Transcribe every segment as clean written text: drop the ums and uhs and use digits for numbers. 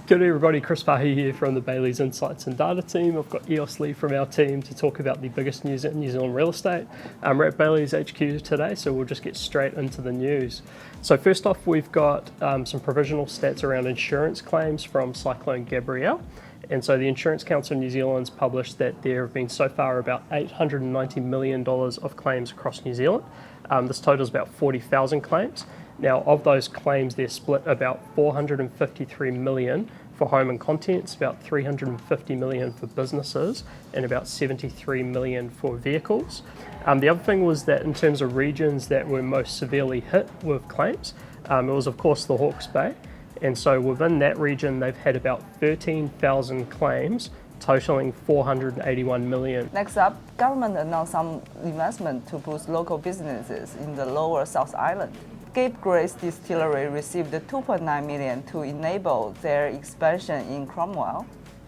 Kia ora everybody, Chris Farhi here from the Bayleys Insights and Data team. I've got Eos Li from our team to talk about the biggest news in New Zealand real estate. We're at Bayleys HQ today, so we'll just get straight into the news. So first off, we've got some provisional stats around insurance claims from Cyclone Gabrielle. And so the Insurance Council of New Zealand's published that there have been so far about $890 million of claims across New Zealand. This totals about 40,000 claims. Now, of those claims, they're split about 453 million for home and contents, about 350 million for businesses, and about 73 million for vehicles. The other thing was that in terms of regions that were most severely hit with claims, it was of course the Hawke's Bay. And so within that region, they've had about 13,000 claims, totaling 481 million. Next up, government announced some investment to boost local businesses in the lower South Island. Cape Grace Distillery received $2.9 million to enable their expansion in Cromwell.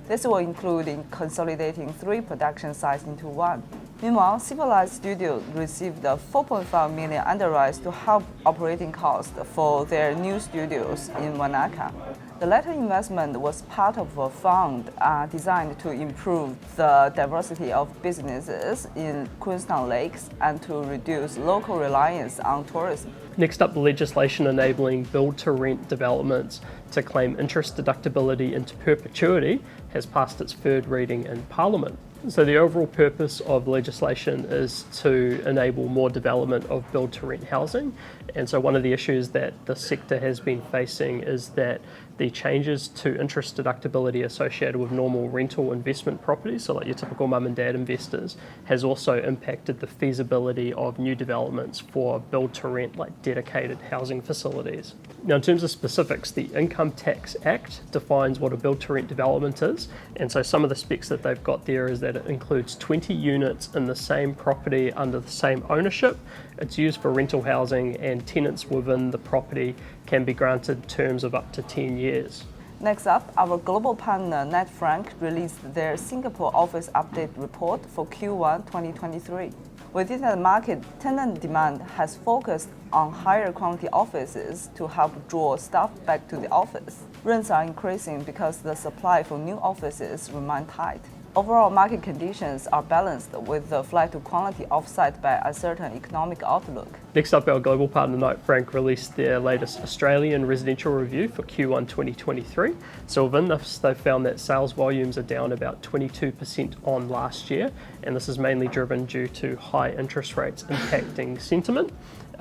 This will include in consolidating 3 production sites into 1. Meanwhile, Civilized Studios received a $4.5 million underwrite to help operating costs for their new studios in Wanaka. The latter investment was part of a fund designed to improve the diversity of businesses in Queenstown Lakes and to reduce local reliance on tourism. Next up, the legislation enabling build-to-rent developments to claim interest deductibility into perpetuity has passed its third reading in Parliament. So the overall purpose of legislation is to enable more development of build-to-rent housing. And so one of the issues that the sector has been facing is that the changes to interest deductibility associated with normal rental investment properties, so like your typical mum and dad investors, has also impacted the feasibility of new developments for build-to-rent, like dedicated housing facilities. Now, in terms of specifics, the Income Tax Act defines what a build-to-rent development is, and so some of the specs that they've got there is that it includes 20 units in the same property under the same ownership. It's used for rental housing, and tenants within the property can be granted terms of up to 10 years. Next up, our global partner Knight Frank released their Singapore office update report for Q1 2023. Within the market, tenant demand has focused on higher quality offices to help draw staff back to the office. Rents are increasing because the supply for new offices remain tight. Overall market conditions are balanced with the flight to quality offset by uncertain economic outlook. Next up, our global partner Knight Frank released their latest Australian residential review for Q1 2023. So within this, they've found that sales volumes are down about 22% on last year, and this is mainly driven due to high interest rates impacting sentiment.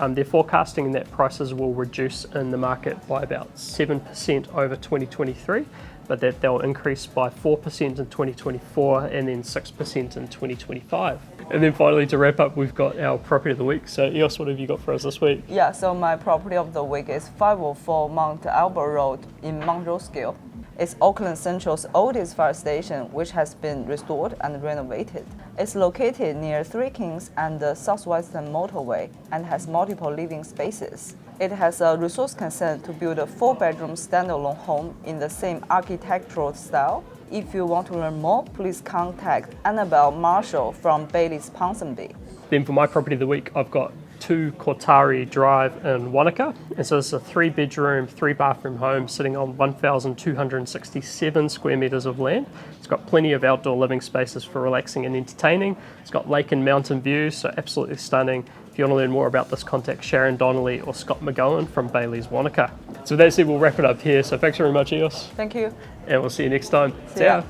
They're forecasting that prices will reduce in the market by about 7% over 2023, but that they'll increase by 4% in 2024 and then 6% in 2025. And then finally, to wrap up, we've got our property of the week. So Eos, what have you got for us this week? Yeah, so my property of the week is 504 Mount Albert Road in Mount Roskill. It's Auckland Central's oldest fire station, which has been restored and renovated. It's located near Three Kings and the Southwestern Motorway and has multiple living spaces. It has a resource consent to build a 4-bedroom standalone home in the same architectural style. If you want to learn more, please contact Annabelle Marshall from Bayleys Ponsonby. Then for my property of the week, I've got 2 Kotare Drive in Wanaka. And so it's a 3-bedroom, 3-bathroom home sitting on 1,267 square metres of land. It's got plenty of outdoor living spaces for relaxing and entertaining. It's got lake and mountain views, so absolutely stunning. If you want to learn more about this, contact Sharon Donnelly or Scott McGowan from Bayleys Wanaka. So with that said, we'll wrap it up here. So thanks very much, Eos. Thank you. And we'll see you next time. See ya.